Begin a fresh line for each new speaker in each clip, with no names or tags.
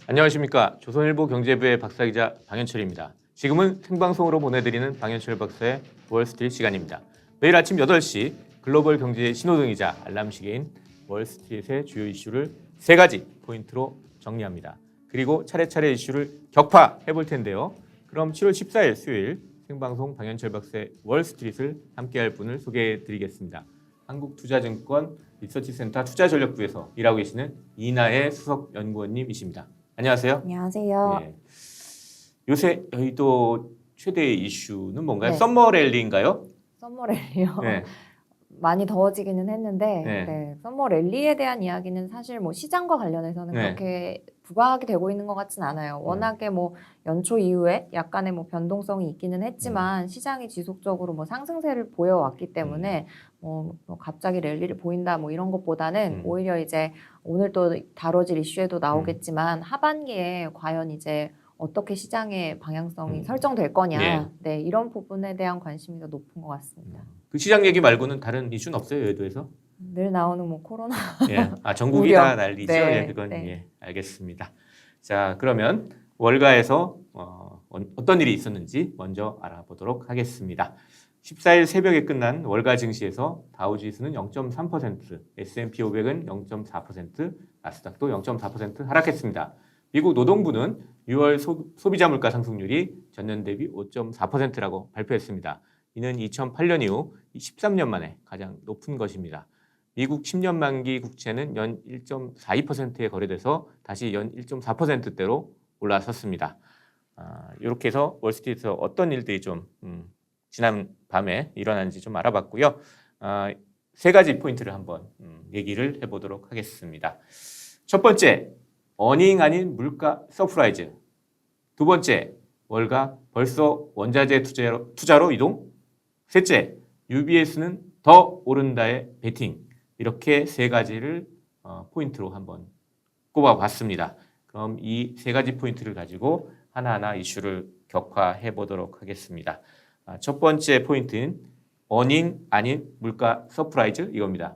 안녕하십니까. 조선일보 경제부의 박사기자 방현철입니다. 지금은 생방송으로 보내드리는 방현철 박사의 월스트리트 시간입니다. 매일 아침 8시 글로벌 경제의 신호등이자 알람시계인 월스트리트의 주요 이슈를 3가지 포인트로 정리합니다. 그리고 차례차례 이슈를 격파해 볼 텐데요. 그럼 7월 14일 수요일 생방송 방현철 박사의 월스트리트를 함께할 분을 소개해 드리겠습니다. 한국투자증권 리서치센터 투자전략부에서 일하고 계시는 이나혜 수석연구원님이십니다. 안녕하세요.
안녕하세요.
예. 요새 여의도 최대의 이슈는 뭔가요?
네.
썸머 랠리인가요?
썸머 랠리요.
네.
많이 더워지기는 했는데
네.
썸머 랠리에 대한 이야기는 사실 뭐 시장과 관련해서는
네.
그렇게 부각이 되고 있는 것 같지는 않아요. 워낙에 뭐 연초 이후에 약간의 뭐 변동성이 있기는 했지만 시장이 지속적으로 뭐 상승세를 보여왔기 때문에 뭐 갑자기 랠리를 보인다 뭐 이런 것보다는 오히려 이제 오늘 또 다뤄질 이슈에도 나오겠지만 하반기에 과연 이제 어떻게 시장의 방향성이 설정될 거냐,
예.
네, 이런 부분에 대한 관심이 더 높은 것 같습니다.
그 시장 얘기 말고는 다른 이슈는 없어요, 여의도에서?
늘 나오는 뭐 코로나.
예. 아, 전국이
우려.
다 난리죠.
네,
예, 그건
네.
예, 알겠습니다. 자, 그러면 월가에서 어떤 일이 있었는지 먼저 알아보도록 하겠습니다. 14일 새벽에 끝난 월가 증시에서 다우지수는 0.3%, S&P 500은 0.4%, 나스닥도 0.4% 하락했습니다. 미국 노동부는 6월 소비자 물가 상승률이 전년 대비 5.4%라고 발표했습니다. 이는 2008년 이후 13년 만에 가장 높은 것입니다. 미국 10년 만기 국채는 연 1.42%에 거래돼서 다시 연 1.4%대로 올라섰습니다. 이렇게 해서 월스트리트에서 어떤 일들이 좀 지난 밤에 일어났는지 좀 알아봤고요. 3가지 포인트를 한번 얘기를 해보도록 하겠습니다. 첫 번째, 어닝 아닌 물가 서프라이즈. 두 번째, 월가 벌써 원자재 투자로 이동. 셋째, UBS는 더 오른다의 베팅. 이렇게 3가지를 포인트로 한번 꼽아봤습니다. 그럼 이 3가지 포인트를 가지고 하나하나 이슈를 격화해 보도록 하겠습니다. 첫 번째 포인트는 어닝 아닌 물가 서프라이즈 이겁니다.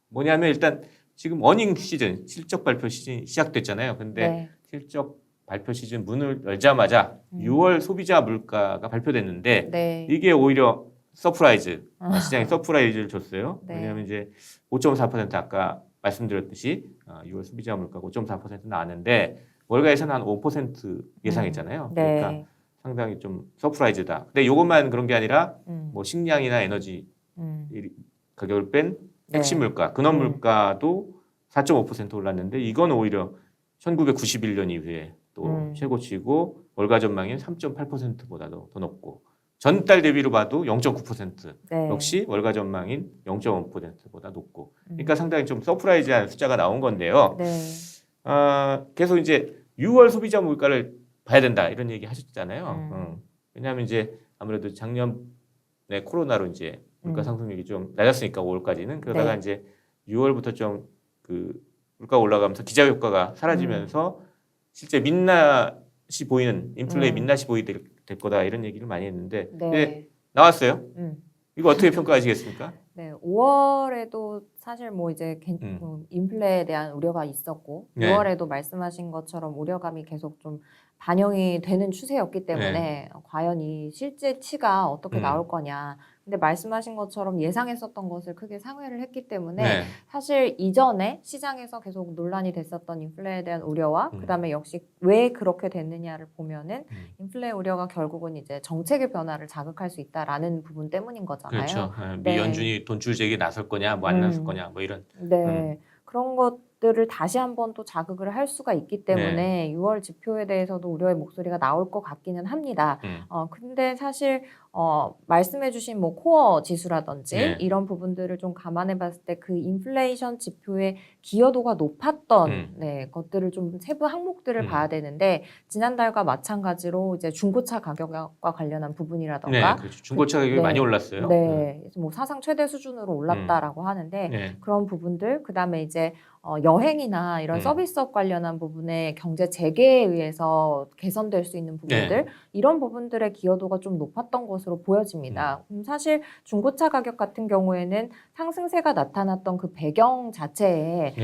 뭐냐면 일단 지금 어닝 시즌, 실적 발표 시즌이 시작됐잖아요. 근데
네.
실적 발표 시즌 문을 열자마자 6월 소비자 물가가 발표됐는데
네.
이게 오히려 서프라이즈, 시장에 서프라이즈를 줬어요.
네.
왜냐하면 이제 5.4% 아까 말씀드렸듯이 6월 소비자 물가가 5.4% 나왔는데 월가에서는 한 5% 예상했잖아요.
네.
그러니까 상당히 좀 서프라이즈다. 근데 이것만 그런 게 아니라 뭐 식량이나 에너지 가격을 뺀 핵심 물가, 근원 물가도 4.5% 올랐는데 이건 오히려 1991년 이후에 또 최고치고 월가 전망인 3.8%보다도 더 높고 전달 대비로 봐도 0.9%
네.
역시 월가 전망인 0.5%보다 높고 그러니까 상당히 좀 서프라이즈한 숫자가 나온 건데요.
네.
계속 이제 6월 소비자 물가를 봐야 된다 이런 얘기 하셨잖아요. 왜냐하면 이제 아무래도 작년에 코로나로 이제 물가 상승률이 좀 낮았으니까 5월까지는 그러다가
네.
이제 6월부터 좀 그 물가 올라가면서 기저 효과가 사라지면서 실제 민낯이 보이는 인플레 민낯이 보이게 될 거다 이런 얘기를 많이 했는데
네.
나왔어요. 이거 어떻게 평가하시겠습니까?
네, 5월에도 사실 뭐 이제 인플레에 대한 우려가 있었고
네.
6월에도 말씀하신 것처럼 우려감이 계속 좀 반영이 되는 추세였기 때문에 과연 이 실제치가 어떻게 나올 거냐. 근데 말씀하신 것처럼 예상했었던 것을 크게 상회를 했기 때문에 사실 이전에 시장에서 계속 논란이 됐었던 인플레에 대한 우려와 그다음에 역시 왜 그렇게 됐느냐를 보면은 인플레 우려가 결국은 이제 정책의 변화를 자극할 수 있다라는 부분 때문인 거잖아요.
그렇죠. 미
네.
연준이 돈줄 제기에 나설 거냐, 뭐 안 나설 거냐, 뭐 이런.
네. 그런 것들을 다시 한번 또 자극을 할 수가 있기 때문에 6월 지표에 대해서도 우려의 목소리가 나올 것 같기는 합니다. 근데 사실 말씀해주신 뭐 코어 지수라든지 이런 부분들을 좀 감안해 봤을 때 그 인플레이션 지표의 기여도가 높았던 것들을 좀 세부 항목들을 봐야 되는데 지난달과 마찬가지로 이제 중고차 가격과 관련한 부분이라던가
그렇죠. 중고차 가격이 많이 올랐어요.
네, 그래서 뭐 사상 최대 수준으로 올랐다라고 하는데 그런 부분들, 그다음에 이제 여행이나 이런 서비스업 관련한 부분에 경제 재개에 의해서 개선될 수 있는 부분들 이런 부분들의 기여도가 좀 높았던 것으로 보여집니다. 사실 중고차 가격 같은 경우에는 상승세가 나타났던 그 배경 자체에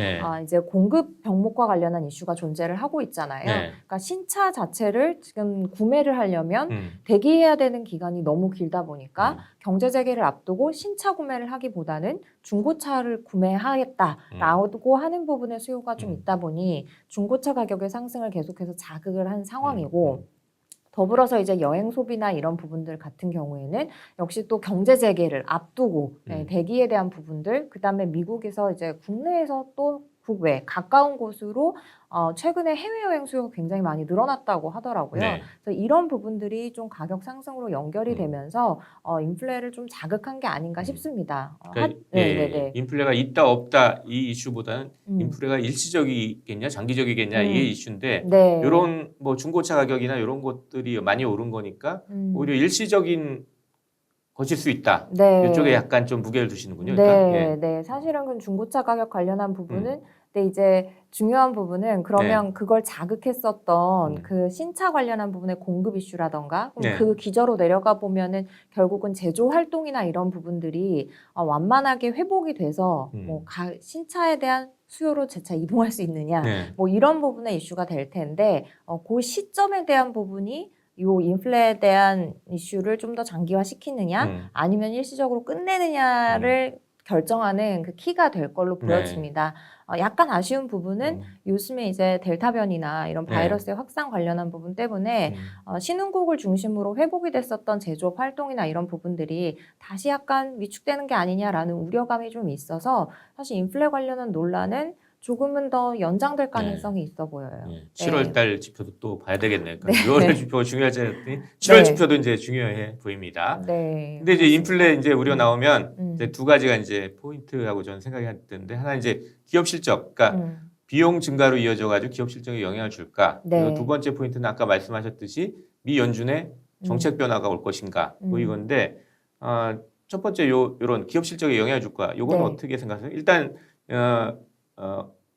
이제 공급 병목과 관련한 이슈가 존재를 하고 있잖아요. 그러니까 신차 자체를 지금 구매를 하려면 대기해야 되는 기간이 너무 길다 보니까 경제 재개를 앞두고 신차 구매를 하기보다는 중고차를 구매하겠다라고 하는 부분의 수요가 좀 있다 보니 중고차 가격의 상승을 계속해서 자극을 한 상황이고 더불어서 이제 여행 소비나 이런 부분들 같은 경우에는 역시 또 경제 재개를 앞두고 대기에 대한 부분들 그다음에 미국에서 이제 국내에서 또 국외 가까운 곳으로 최근에 해외여행 수요가 굉장히 많이 늘어났다고 하더라고요. 그래서 이런 부분들이 좀 가격 상승으로 연결이 되면서 인플레를 좀 자극한 게 아닌가 싶습니다.
그러니까 인플레가 있다 없다 이 이슈보다는 인플레가 일시적이겠냐 장기적이겠냐 이게 이슈인데 이런 뭐 중고차 가격이나 이런 것들이 많이 오른 거니까 오히려 일시적인 것일 수 있다. 이쪽에 약간 좀 무게를 두시는군요.
네. 사실은 그 중고차 가격 관련한 부분은 근데 이제 중요한 부분은 그러면 그걸 자극했었던 그 신차 관련한 부분의 공급 이슈라던가 그 기저로 내려가 보면은 결국은 제조 활동이나 이런 부분들이 완만하게 회복이 돼서 뭐 신차에 대한 수요로 재차 이동할 수 있느냐 뭐 이런 부분의 이슈가 될 텐데 그 시점에 대한 부분이 요 인플레에 대한 이슈를 좀 더 장기화시키느냐 아니면 일시적으로 끝내느냐를 결정하는 그 키가 될 걸로 보여집니다. 약간 아쉬운 부분은 요즘에 이제 델타 변이나 이런 바이러스의 확산 관련한 부분 때문에 신흥국을 중심으로 회복이 됐었던 제조업 활동이나 이런 부분들이 다시 약간 위축되는 게 아니냐라는 우려감이 좀 있어서 사실 인플레 관련한 논란은 조금은 더 연장될 가능성이 있어 보여요.
7월 달 지표도 또 봐야 되겠네요. 그러니까 6월 지표 중요하지 않더니 7월 지표도 이제 중요해 보입니다. 근데 이제 인플레 이제 우려 나오면 이제 두 가지가 이제 포인트하고 저는 생각이 드는데 하나 이제 기업 실적, 그러니까 비용 증가로 이어져 가지고 기업 실적에 영향을 줄까? 그리고 두 번째 포인트는 아까 말씀하셨듯이 미 연준의 정책 변화가 올 것인가? 뭐 이건데 첫 번째 요런 기업 실적에 영향을 줄까? 요건 어떻게 생각하세요? 일단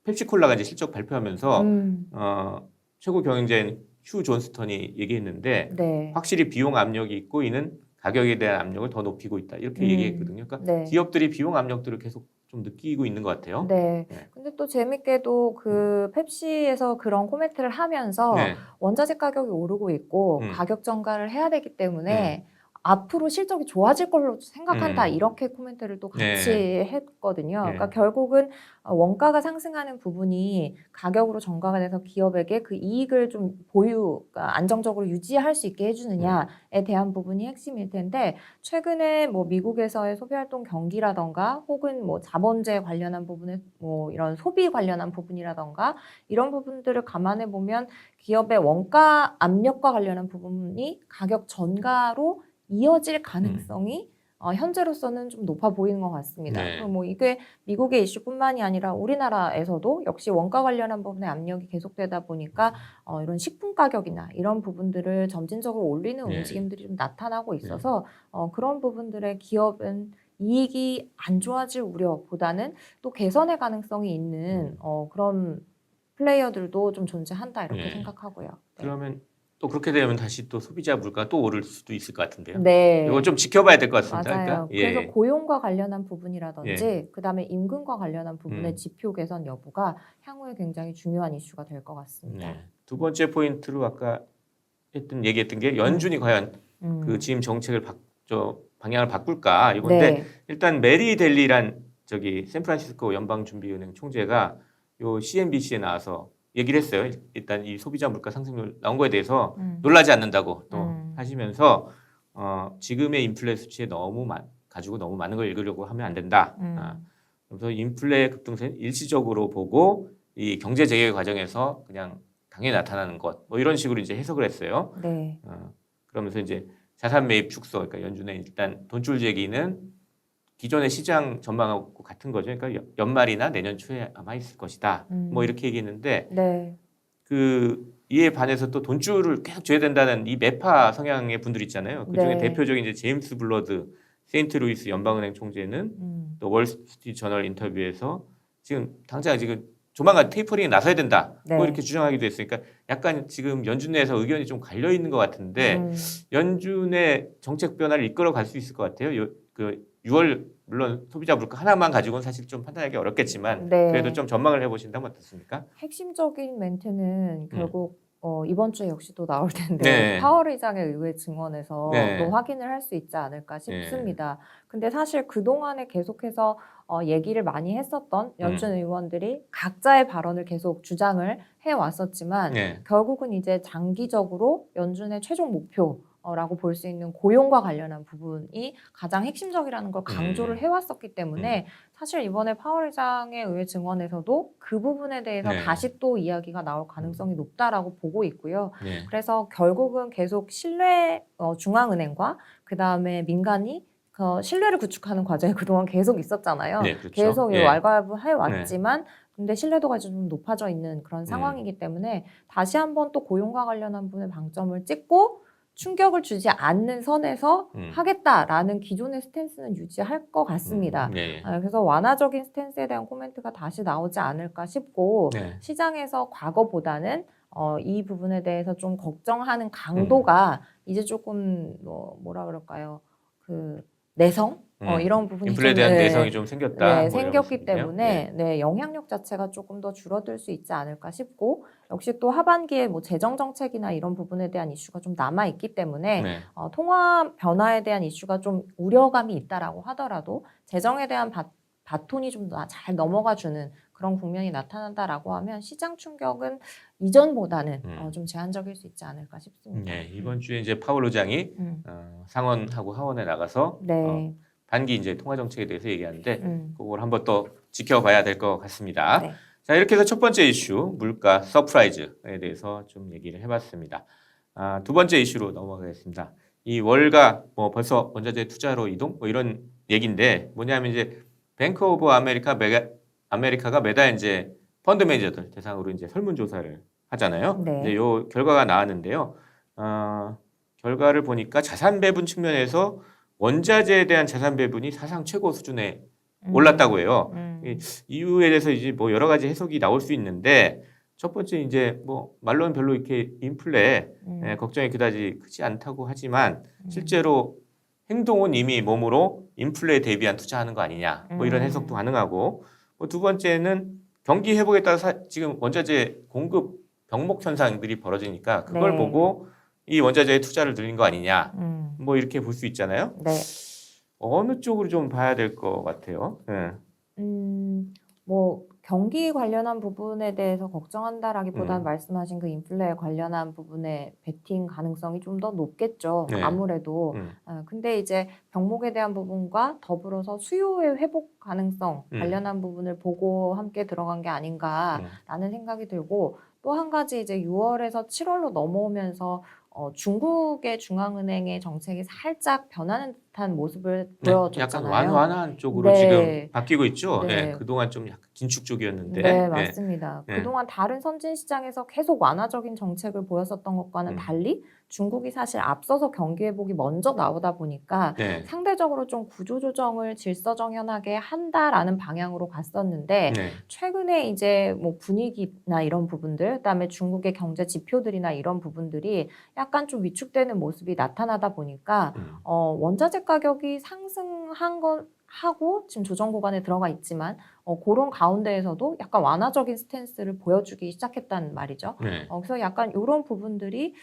펩시콜라가 이제 실적 발표하면서 최고 경영자인 휴 존스턴이 얘기했는데 확실히 비용 압력이 있고 이는 가격에 대한 압력을 더 높이고 있다 이렇게 얘기했거든요. 그러니까 기업들이 비용 압력들을 계속 좀 느끼고 있는 것 같아요.
근데 또 재밌게도 그 펩시에서 그런 코멘트를 하면서 원자재 가격이 오르고 있고 가격 전가를 해야 되기 때문에 앞으로 실적이 좋아질 걸로 생각한다 이렇게 코멘트를 또 같이 했거든요. 그러니까 결국은 원가가 상승하는 부분이 가격으로 전가가 돼서 기업에게 그 이익을 좀 그러니까 안정적으로 유지할 수 있게 해주느냐에 대한 부분이 핵심일 텐데 최근에 뭐 미국에서의 소비활동 경기라던가 혹은 뭐 자본재 관련한 부분에 뭐 이런 소비 관련한 부분이라던가 이런 부분들을 감안해 보면 기업의 원가 압력과 관련한 부분이 가격 전가로 이어질 가능성이 현재로서는 좀 높아 보이는 것 같습니다. 그리고 뭐 이게 미국의 이슈뿐만이 아니라 우리나라에서도 역시 원가 관련한 부분의 압력이 계속되다 보니까 이런 식품 가격이나 이런 부분들을 점진적으로 올리는 움직임들이 좀 나타나고 있어서 그런 부분들의 기업은 이익이 안 좋아질 우려보다는 또 개선의 가능성이 있는 그런 플레이어들도 좀 존재한다 이렇게 생각하고요.
그러면 또 그렇게 되면 다시 또 소비자 물가가 또 오를 수도 있을 것 같은데요. 이거 좀 지켜봐야 될 것 같습니다.
맞아요.
그러니까,
그래서 고용과 관련한 부분이라든지 그다음에 임금과 관련한 부분의 지표 개선 여부가 향후에 굉장히 중요한 이슈가 될 것 같습니다.
두 번째 포인트로 아까 얘기했던 게 연준이 과연 그 지금 정책을 방향을 바꿀까 이건데 일단 메리 델리란 저기 샌프란시스코 연방준비은행 총재가 요 CNBC에 나와서 얘기를 했어요. 일단 이 소비자 물가 상승률 나온 거에 대해서 놀라지 않는다고 또 하시면서 지금의 인플레 수치에 가지고 너무 많은 걸 읽으려고 하면 안 된다. 그래서 인플레 급등세는 일시적으로 보고 이 경제 재개 과정에서 그냥 당연히 나타나는 것, 뭐 이런 식으로 이제 해석을 했어요. 그러면서 이제 자산 매입 축소, 그러니까 연준의 일단 돈줄 재기는 기존의 시장 전망하고 같은 거죠. 그러니까 연말이나 내년 초에 아마 있을 것이다. 뭐 이렇게 얘기했는데 그 이에 반해서 또 돈줄을 계속 줘야 된다는 이 매파 성향의 분들 있잖아요. 그 중에 대표적인 이제 제임스 블러드 세인트루이스 연방은행 총재는 또 월스트리트 저널 인터뷰에서 지금 당장 지금 조만간 테이퍼링에 나서야 된다.
네.
뭐 이렇게 주장하기도 했으니까 약간 지금 연준 내에서 의견이 좀 갈려 있는 것 같은데 연준의 정책 변화를 이끌어 갈 수 있을 것 같아요. 그 6월 물론 소비자 물가 하나만 가지고는 사실 좀 판단하기 어렵겠지만
네.
그래도 좀 전망을 해보신다면 어떻습니까?
핵심적인 멘트는 결국 이번 주에 역시 또 나올 텐데
네.
파월 의장의 의회 증언에서
네.
또 확인을 할 수 있지 않을까 싶습니다. 근데 사실 그동안에 계속해서 얘기를 많이 했었던 연준 의원들이 각자의 발언을 계속 주장을 해왔었지만
네.
결국은 이제 장기적으로 연준의 최종 목표라고 볼 수 있는 고용과 관련한 부분이 가장 핵심적이라는 걸 강조를 해왔었기 때문에 사실 이번에 파월 의장의 의회 증언에서도 그 부분에 대해서
네.
다시 또 이야기가 나올 가능성이 높다라고 보고 있고요.
네.
그래서 결국은 계속 신뢰 중앙은행과 그 다음에 민간이 신뢰를 구축하는 과정이 그동안 계속 있었잖아요.
네, 그렇죠.
계속
예.
왈가왈부해 왔지만 근데 신뢰도가 좀 높아져 있는 그런 상황이기 때문에 다시 한번 또 고용과 관련한 부분에 방점을 찍고 충격을 주지 않는 선에서 하겠다라는 기존의 스탠스는 유지할 것 같습니다.
네.
그래서 완화적인 스탠스에 대한 코멘트가 다시 나오지 않을까 싶고
네.
시장에서 과거보다는 이 부분에 대해서 좀 걱정하는 강도가 이제 조금 뭐라 그럴까요? 그 내성 이런 부분이
인플레에 대한 내성이 좀 생겼다.
네,
뭐
생겼기 때문에 영향력 자체가 조금 더 줄어들 수 있지 않을까 싶고 역시 또 하반기에 뭐 재정 정책이나 이런 부분에 대한 이슈가 좀 남아 있기 때문에
네.
통화 변화에 대한 이슈가 좀 우려감이 있다라고 하더라도 재정에 대한 바톤이 좀 잘 넘어가 주는 그런 국면이 나타난다라고 하면 시장 충격은 이전보다는 좀 제한적일 수 있지 않을까 싶습니다.
네, 이번 주에 이제 파월 의장이 상원하고 하원에 나가서
네.
반기 이제 통화 정책에 대해서 얘기하는데 그걸 한번 또 지켜봐야 될 것 같습니다.
네.
자, 이렇게 해서 첫 번째 이슈 물가 서프라이즈에 대해서 좀 얘기를 해봤습니다. 두 번째 이슈로 넘어가겠습니다. 이 월가 뭐 벌써 원자재 투자로 이동 뭐 이런 얘기인데 뭐냐면 이제 뱅크 오브 아메리카가 매달 이제 펀드 매니저들 대상으로 이제 설문조사를 하잖아요.
네.
이제 요 결과가 나왔는데요. 결과를 보니까 자산 배분 측면에서 원자재에 대한 자산 배분이 사상 최고 수준에 올랐다고 해요. 이 이유에 대해서 이제 뭐 여러 가지 해석이 나올 수 있는데 첫 번째 이제 뭐 말로는 별로 이렇게 인플레 걱정이 그다지 크지 않다고 하지만 실제로 행동은 이미 몸으로 인플레에 대비한 투자하는 거 아니냐 뭐 이런 해석도 가능하고 뭐 두 번째는 경기 회복에 따라서 지금 원자재 공급 병목 현상들이 벌어지니까 그걸
네.
보고 이 원자재에 투자를 늘린 거 아니냐 뭐 이렇게 볼 수 있잖아요.
네.
어느 쪽으로 좀 봐야 될 것 같아요. 네.
뭐 경기 관련한 부분에 대해서 걱정한다라기보다는 말씀하신 그 인플레 관련한 부분에 베팅 가능성이 좀 더 높겠죠.
네.
아무래도. 근데 이제 병목에 대한 부분과 더불어서 수요의 회복 가능성 관련한 부분을 보고 함께 들어간 게 아닌가라는 생각이 들고 또 한 가지 이제 6월에서 7월로 넘어오면서 중국의 중앙은행의 정책이 살짝 변하는 듯한 모습을 보여줬잖아요.
약간 완화한 쪽으로
네.
지금 바뀌고 있죠.
네.
네. 그동안 좀 약간 긴축 쪽이었는데.
네, 맞습니다.
네.
그동안 다른 선진 시장에서 계속 완화적인 정책을 보였었던 것과는 달리 중국이 사실 앞서서 경기 회복이 먼저 나오다 보니까
네.
상대적으로 좀 구조조정을 질서정연하게 한다라는 방향으로 갔었는데
네.
최근에 이제 뭐 분위기나 이런 부분들, 그다음에 중국의 경제 지표들이나 이런 부분들이 약간 좀 위축되는 모습이 나타나다 보니까 원자재 가격이 상승한 건 하고 지금 조정 구간에 들어가 있지만 그런 가운데에서도 약간 완화적인 스탠스를 보여주기 시작했단 말이죠.
네.
그래서 약간 이런 부분들이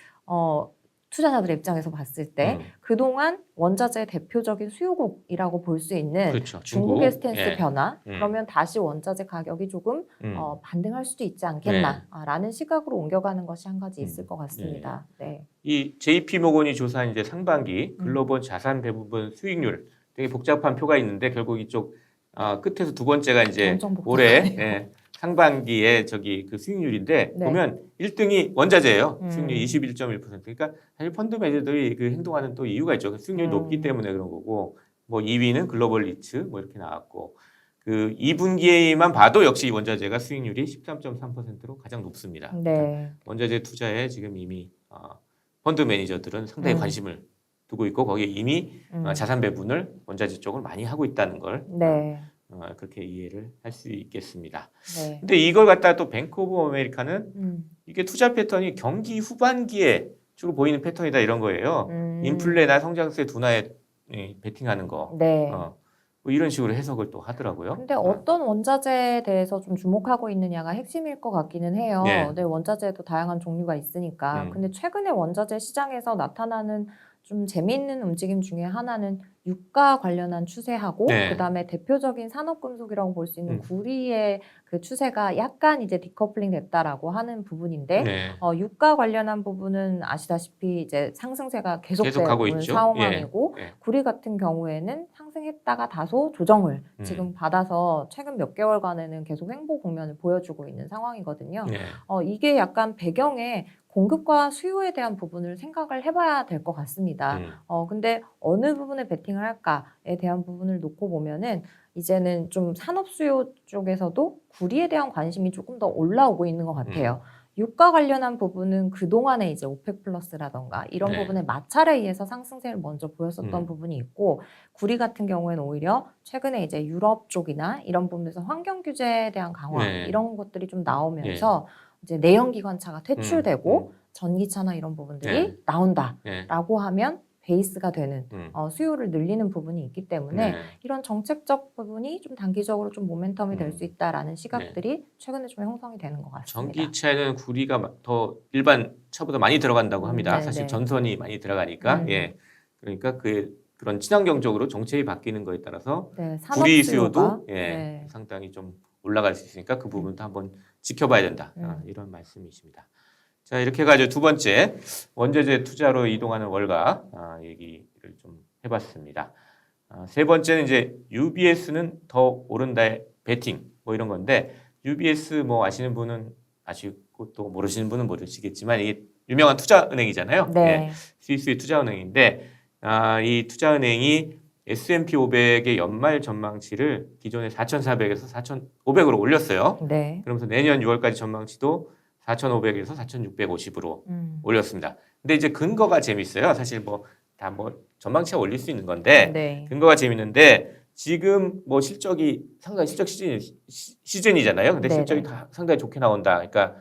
투자자들의 입장에서 봤을 때 그동안 원자재의 대표적인 수요국이라고 볼 수 있는
그렇죠.
중국의 스탠스
예.
변화 그러면 다시 원자재 가격이 조금 반등할 수도 있지 않겠나라는 시각으로 옮겨가는 것이 한 가지 있을 것 같습니다. 네.
이 JP 모건이 조사한 이제 상반기 글로벌 자산 배분 수익률 되게 복잡한 표가 있는데 결국 이쪽 끝에서 두 번째가 이제
엄청 복잡하네요.
올해 상반기에 저기 그 수익률인데
네.
보면 1등이 원자재예요. 수익률 21.1%. 그러니까 사실 펀드 매니저들이 그 행동하는 또 이유가 있죠. 수익률이 높기 때문에 그런 거고 뭐 2위는 글로벌 리츠 뭐 이렇게 나왔고 그 2분기에만 봐도 역시 원자재가 수익률이 13.3%로 가장 높습니다.
네.
원자재 투자에 지금 이미 펀드 매니저들은 상당히 관심을 두고 있고 거기에 이미 자산 배분을 원자재 쪽을 많이 하고 있다는 걸
네.
그렇게 이해를 할 수 있겠습니다.
네.
근데 이걸 갖다가 또 뱅크 오브 아메리카는
음.
이게 투자 패턴이 경기 후반기에 주로 보이는 패턴이다 이런 거예요. 인플레나 성장세 둔화에 베팅하는 거.
네.
뭐 이런 식으로 해석을 또 하더라고요.
근데 어떤 원자재에 대해서 좀 주목하고 있느냐가 핵심일 것 같기는 해요.
네.
네, 원자재도 다양한 종류가 있으니까. 근데 최근에 원자재 시장에서 나타나는 좀 재미있는 움직임 중에 하나는 유가 관련한 추세하고
네.
그다음에 대표적인 산업금속이라고 볼 수 있는 구리의 그 추세가 약간 이제 디커플링 됐다라고 하는 부분인데
네.
유가 관련한 부분은 아시다시피 이제 상승세가
계속하고
계속되고 있는
있죠.
상황이고
예.
구리 같은 경우에는 상승했다가 다소 조정을 지금 받아서 최근 몇 개월간에는 계속 횡보 국면을 보여주고 있는 상황이거든요.
네.
이게 약간 배경에 공급과 수요에 대한 부분을 생각을 해봐야 될 것 같습니다. 근데 어느 부분에 베팅을 할까에 대한 부분을 놓고 보면은 이제는 좀 산업 수요 쪽에서도 구리에 대한 관심이 조금 더 올라오고 있는 것 같아요. 유가 관련한 부분은 그동안에 이제 오펙 플러스라던가 이런
네.
부분에 마찰에 의해서 상승세를 먼저 보였었던 부분이 있고 구리 같은 경우에는 오히려 최근에 이제 유럽 쪽이나 이런 부분에서 환경 규제에 대한 강화
네.
이런 것들이 좀 나오면서 이제 내연기관차가 퇴출되고 전기차나 이런 부분들이 나온다라고 하면 베이스가 되는 수요를 늘리는 부분이 있기 때문에 이런 정책적 부분이 좀 단기적으로 좀 모멘텀이 될 수 있다라는 시각들이 최근에 좀 형성이 되는 것 같습니다.
전기차에는 구리가 더 일반 차보다 많이 들어간다고 합니다.
네네.
사실 전선이 많이 들어가니까. 그러니까 그런 친환경적으로 정책이 바뀌는 거에 따라서
산업
구리
수요가,
수요도 상당히 좀 올라갈 수 있으니까 그 부분도 한번 지켜봐야 된다. 이런 말씀이십니다. 자, 이렇게 해가지고 두 번째 원자재 투자로 이동하는 월가 얘기를 좀 해봤습니다. 세 번째는 이제 UBS는 더 오른다의 베팅 뭐 이런 건데 UBS 뭐 아시는 분은 아시고 또 모르시는 분은 모르시겠지만 이게 유명한 투자은행이잖아요.
네.
스위스의 투자은행인데 이 투자은행이 S&P 500의 연말 전망치를 기존에 4,400에서 4,500으로 올렸어요.
네.
그러면서 내년 6월까지 전망치도 4,500에서 4,650으로 올렸습니다. 근데 이제 근거가 재밌어요. 사실 다 전망치가 올릴 수 있는 건데 근거가 재밌는데 지금 뭐 실적이 상당히 실적 시즌이잖아요. 근데 실적이 다 상당히 좋게 나온다. 그러니까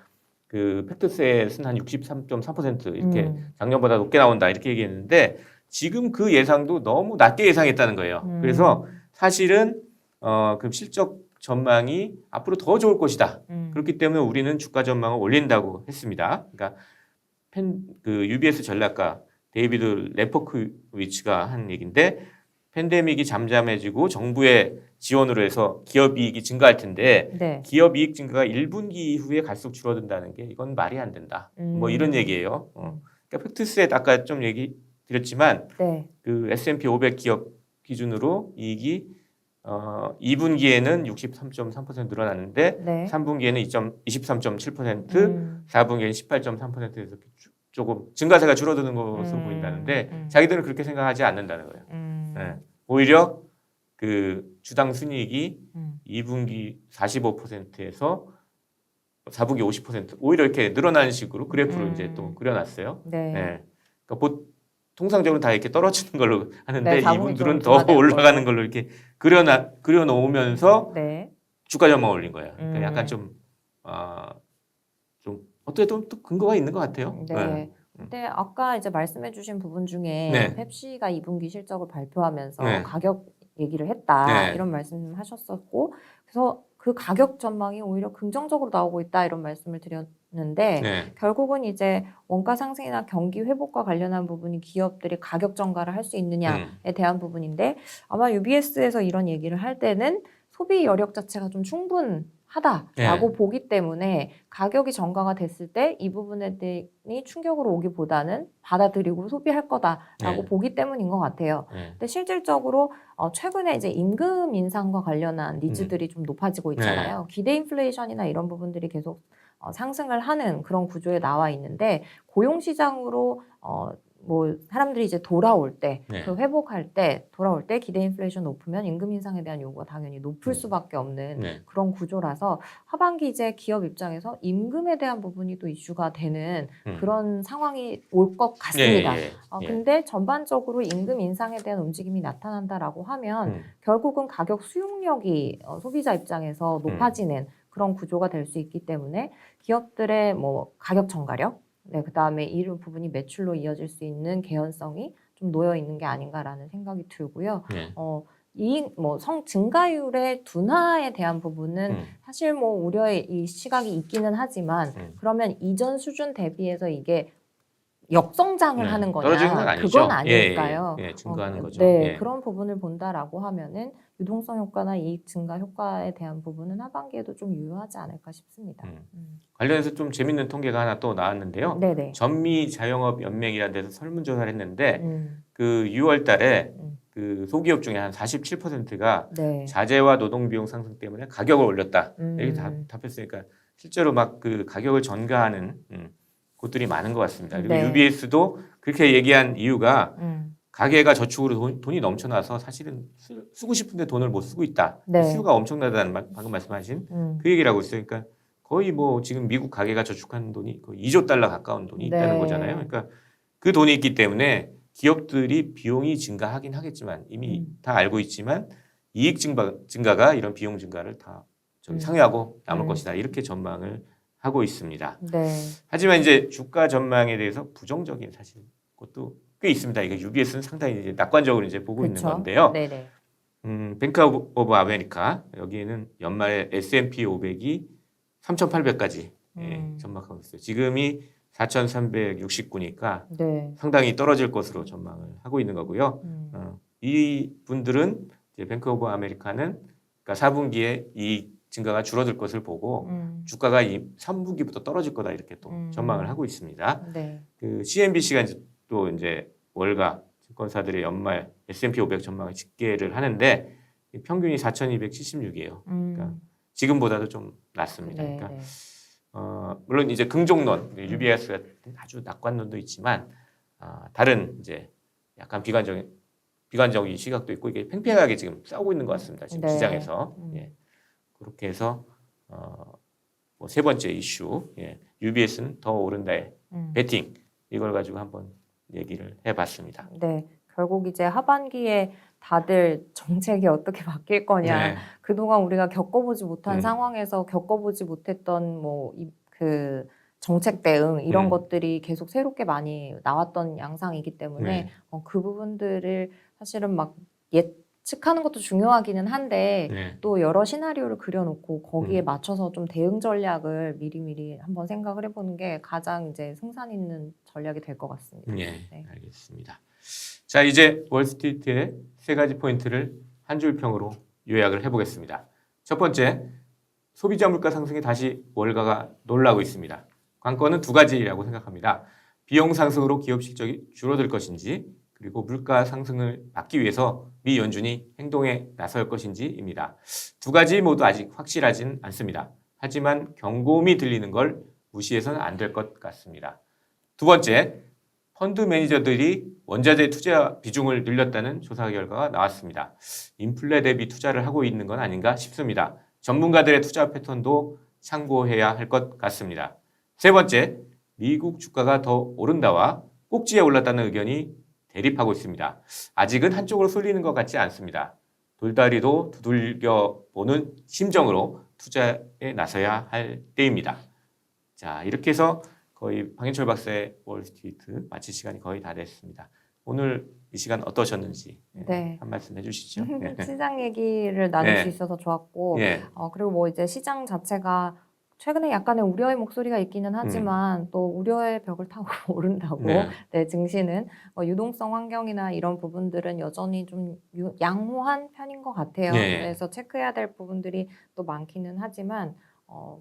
그 팩트셋은 한 63.3% 이렇게 작년보다 높게 나온다 이렇게 얘기했는데 지금 그 예상도 너무 낮게 예상했다는 거예요. 그래서 사실은 그 실적 전망이 앞으로 더 좋을 것이다. 그렇기 때문에 우리는 주가 전망을 올린다고 했습니다. 그러니까 그 UBS 전략가 데이비드 레퍼크위츠가 한 얘기인데 팬데믹이 잠잠해지고 정부의 지원으로 해서 기업 이익이 증가할 텐데 기업 이익 증가가 1분기 이후에 갈수록 줄어든다는 게 이건 말이 안 된다. 뭐 이런 얘기예요. 그러니까 팩트셋 아까 좀 얘기 드렸지만 그 S&P 500 기업 기준으로 이익이 2분기에는 63.3% 늘어났는데 3분기에는 23.7%, 4분기에는 18.3%에서 조금 증가세가 줄어드는 것으로 보인다는데 자기들은 그렇게 생각하지 않는다는 거예요. 오히려 그 주당 순이익이 2분기 45%에서 4분기 50% 오히려 이렇게 늘어나는 식으로 그래프로 이제 또 그려놨어요. 그러니까 통상적으로 다 이렇게 떨어지는 걸로 하는데 이분들은 더 올라가는 걸로 이렇게 그려놓으면서 주가 전망 올린 거예요. 그러니까 약간 좀 어떻게 또 근거가 있는 것 같아요.
근데 아까 이제 말씀해주신 부분 중에 펩시가 2분기 실적을 발표하면서 가격 얘기를 했다 이런 말씀하셨었고 그래서 그 가격 전망이 오히려 긍정적으로 나오고 있다 이런 말씀을 드렸는데 결국은 이제 원가 상승이나 경기 회복과 관련한 부분이 기업들이 가격 전가를 할 수 있느냐에 대한 부분인데 아마 UBS에서 이런 얘기를 할 때는 소비 여력 자체가 좀 충분하다라고 보기 때문에 가격이 전가가 됐을 때 이 부분에 대해 충격으로 오기보다는 받아들이고 소비할 거다라고 보기 때문인 것 같아요. 근데 실질적으로 최근에 이제 임금 인상과 관련한 니즈들이 좀 높아지고 있잖아요. 기대 인플레이션이나 이런 부분들이 계속 상승을 하는 그런 구조에 나와 있는데 고용 시장으로 뭐 사람들이 이제 돌아올 때,
네.
그 회복할 때, 돌아올 때 기대 인플레이션 높으면 임금 인상에 대한 요구가 당연히 높을 수밖에 없는
네.
그런 구조라서 하반기 이제 기업 입장에서 임금에 대한 부분이 또 이슈가 되는 그런 상황이 올 것 같습니다. 근데 전반적으로 임금 인상에 대한 움직임이 나타난다라고 하면 결국은 가격 수용력이 소비자 입장에서 높아지는 그런 구조가 될 수 있기 때문에 기업들의 뭐 가격 전가력, 네, 그다음에 이런 부분이 매출로 이어질 수 있는 개연성이 좀 놓여 있는 게 아닌가라는 생각이 들고요.
네.
이익 뭐 증가율의 둔화에 대한 부분은 사실 뭐 우려의 이 시각이 있기는 하지만 그러면 이전 수준 대비해서 이게 역성장을
네.
하는 거냐?
떨어지는 건 아니죠.
그건 아닐까요?
예, 증가하는 거죠.
네,
예.
그런 부분을 본다라고 하면은 유동성 효과나 이익 증가 효과에 대한 부분은 하반기에도 좀 유효하지 않을까 싶습니다.
관련해서 좀 재밌는 통계가 하나 또 나왔는데요.
네네.
전미 자영업 연맹이라는 데서 설문조사를 했는데 그 6월 달에 그 소기업 중에 한 47%가
네.
자재와 노동 비용 상승 때문에 가격을 올렸다. 이렇게 답했으니까 실제로 막 그 가격을 전가하는 곳들이 많은 것 같습니다. 그리고
네.
UBS도 그렇게 얘기한 이유가 가계가 저축으로 돈이 넘쳐나서 사실은 쓰고 싶은데 돈을 못 쓰고 있다.
네.
수요가 엄청나다는 방금 말씀하신 그 얘기를 하고 있어요. 그러니까 거의 뭐 지금 미국 가계가 저축한 돈이 거의 2조 달러 가까운 돈이
네.
있다는 거잖아요. 그러니까 그 돈이 있기 때문에 기업들이 비용이 증가하긴 하겠지만 이미 다 알고 있지만 이익 증가가 이런 비용 증가를 다 상회하고 남을 것이다. 이렇게 전망을 하고 있습니다.
네.
하지만 이제 주가 전망에 대해서 부정적인 사실 것도 꽤 있습니다. 이게 UBS는 상당히 이제 낙관적으로 이제 보고 있는
그쵸?
건데요.
네네.
뱅크 오브 아메리카 여기에는 연말에 S&P 500이 3,800까지 전망하고 있어요. 지금이 4,369니까
네.
상당히 떨어질 것으로 전망을 하고 있는 거고요. 이 분들은 이제 뱅크 오브 아메리카는 그러니까 4분기에 이 증가가 줄어들 것을 보고 주가가 이 3분기부터 떨어질 거다 이렇게 또 전망을 하고 있습니다.
네.
그 CNBC가 또 이제 월가 증권사들의 연말 S&P 500 전망을 집계를 하는데 평균이 4,276이에요. 그러니까 지금보다도 좀 낮습니다.
네.
그러니까 물론 이제 긍정론, UBS 같은 아주 낙관론도 있지만 다른 이제 약간 비관적인 시각도 있고 이게 팽팽하게 지금 싸우고 있는 것 같습니다. 지금
네.
시장에서. 예. 그렇게 해서 뭐 세 번째 이슈, UBS는 더 오른다의 베팅 이걸 가지고 한번 얘기를 해봤습니다.
네. 결국 이제 하반기에 다들 정책이 어떻게 바뀔 거냐.
네.
그동안 우리가 겪어보지 못한 상황에서 겪어보지 못했던 뭐 그 정책 대응 이런 것들이 계속 새롭게 많이 나왔던 양상이기 때문에
네.
그 부분들을 사실은 막 예측하는 것도 중요하기는 한데
네.
또 여러 시나리오를 그려놓고 거기에 맞춰서 좀 대응 전략을 미리미리 한번 생각을 해보는 게 가장 이제 승산 있는 전략이 될 것 같습니다.
네.
네.
알겠습니다. 자, 이제 월스트리트의 세 가지 포인트를 한 줄 평으로 요약을 해보겠습니다. 첫 번째, 소비자 물가 상승에 다시 월가가 놀라고 있습니다. 관건은 두 가지라고 생각합니다. 비용 상승으로 기업 실적이 줄어들 것인지 그리고 물가 상승을 막기 위해서 미 연준이 행동에 나설 것인지입니다. 두 가지 모두 아직 확실하진 않습니다. 하지만 경고음이 들리는 걸 무시해서는 안 될 것 같습니다. 두 번째, 펀드 매니저들이 원자재 투자 비중을 늘렸다는 조사 결과가 나왔습니다. 인플레 대비 투자를 하고 있는 건 아닌가 싶습니다. 전문가들의 투자 패턴도 참고해야 할 것 같습니다. 세 번째, 미국 주가가 더 오른다와 꼭지에 올랐다는 의견이 대립하고 있습니다. 아직은 한쪽으로 쏠리는 것 같지 않습니다. 돌다리도 두들겨 보는 심정으로 투자에 나서야 할 때입니다. 자, 이렇게 해서 거의 방인철 박사의 월스트리트 마칠 시간이 거의 다 됐습니다. 오늘 이 시간 어떠셨는지
네.
한 말씀 해주시죠.
시장 얘기를 나눌
네.
수 있어서 좋았고
예.
그리고 뭐 이제 시장 자체가 최근에 약간의 우려의 목소리가 있기는 하지만 또 우려의 벽을 타고 오른다고
네.
네, 증시는 유동성 환경이나 이런 부분들은 여전히 좀 양호한 편인 것 같아요.
네.
그래서 체크해야 될 부분들이 또 많기는 하지만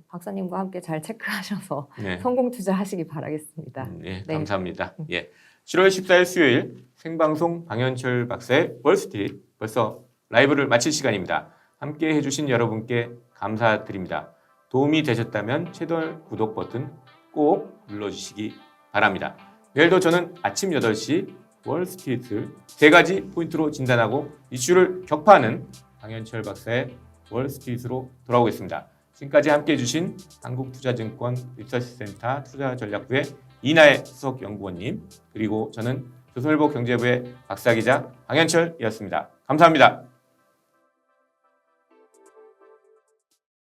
박사님과 함께 잘 체크하셔서
네.
성공 투자하시기 바라겠습니다.
네,
네.
감사합니다. 예. 7월 14일 수요일 생방송 방현철 박사의 월스트리트 벌써 라이브를 마칠 시간입니다. 함께 해주신 여러분께 감사드립니다. 도움이 되셨다면 채널 구독 버튼 꼭 눌러주시기 바랍니다. 내일도 저는 아침 8시 월스트리트 3가지 포인트로 진단하고 이슈를 격파하는 강현철 박사의 월스트리트로 돌아오겠습니다. 지금까지 함께해 주신 한국투자증권 리서치센터 투자전략부의 이나혜 수석연구원님, 그리고 저는 조선일보 경제부의 박사기자 강현철이었습니다. 감사합니다.